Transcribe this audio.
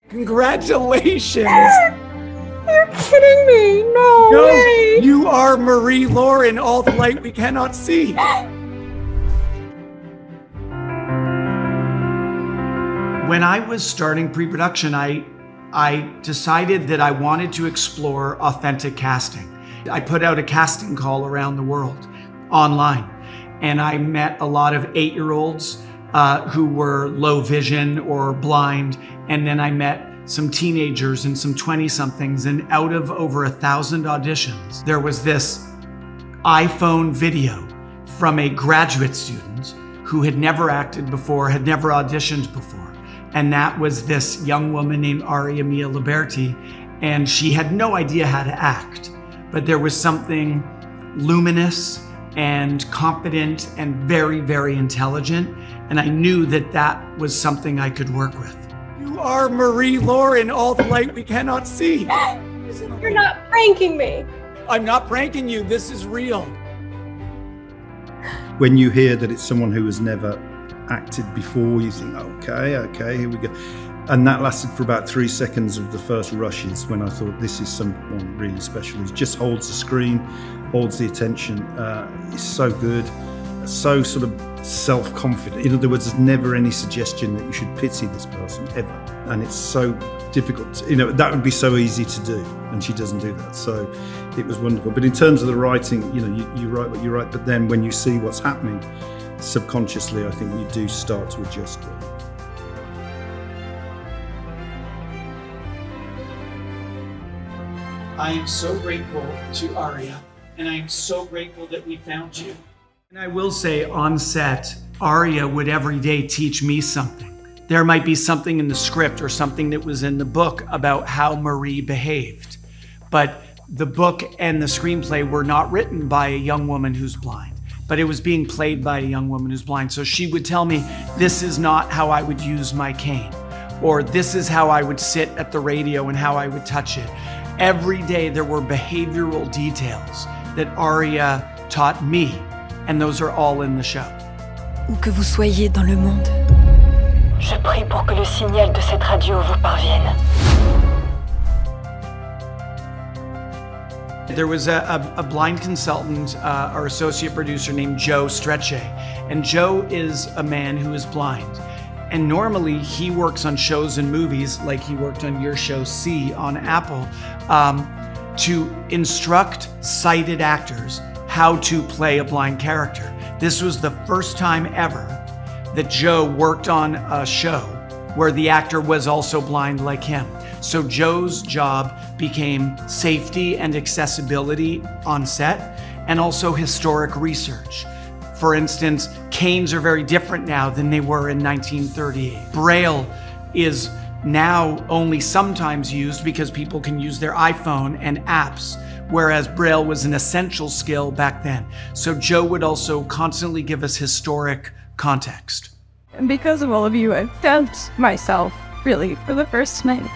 Congratulations! You're kidding me! No way! You are Marie Lauren, all the light we cannot see. When I was starting pre-production, I decided that I wanted to explore authentic casting. I put out a casting call around the world online, and I met a lot of 8-year-olds who were low vision or blind, and then I met some teenagers and some 20-somethings, and out of over 1,000 auditions, there was this iPhone video from a graduate student who had never acted before, had never auditioned before. And that was this young woman named Aria Mia Loberti, and she had no idea how to act, but there was something luminous and confident and very, very intelligent, and I knew that that was something I could work with. You are Marie Lauren, all the light we cannot see. You're not pranking me. I'm not pranking you, this is real. When you hear that it's someone who has never acted before, you think, okay, here we go. And that lasted for about 3 seconds of the first rushes when I thought, this is someone really special. He just holds the screen, holds the attention. It's so good, so sort of self-confident. In other words, there's never any suggestion that you should pity this person, ever. And it's so difficult. That would be so easy to do, and she doesn't do that. So it was wonderful. But in terms of the writing, you write what you write, but then when you see what's happening, subconsciously, I think you do start to adjust it. I am so grateful to Aria, and I am so grateful that we found you. And I will say, on set, Aria would every day teach me something. There might be something in the script or something that was in the book about how Marie behaved, but the book and the screenplay were not written by a young woman who's blind, but it was being played by a young woman who's blind. So she would tell me, this is not how I would use my cane, or this is how I would sit at the radio and how I would touch it. Every day there were behavioral details that Aria taught me, and those are all in the show. Où que vous soyez dans le monde, je prie pour que le signal de cette radio vous parvienne. There was a blind consultant or associate producer named Joe Strecce, and Joe is a man who is blind. And normally he works on shows and movies, like he worked on your show C on Apple, to instruct sighted actors how to play a blind character. This was the first time ever that Joe worked on a show where the actor was also blind like him. So Joe's job became safety and accessibility on set, and also historic research. For instance, canes are very different now than they were in 1938. Braille is now only sometimes used because people can use their iPhone and apps, whereas Braille was an essential skill back then. So Joe would also constantly give us historic context. And because of all of you, I've found myself, really, for the first time.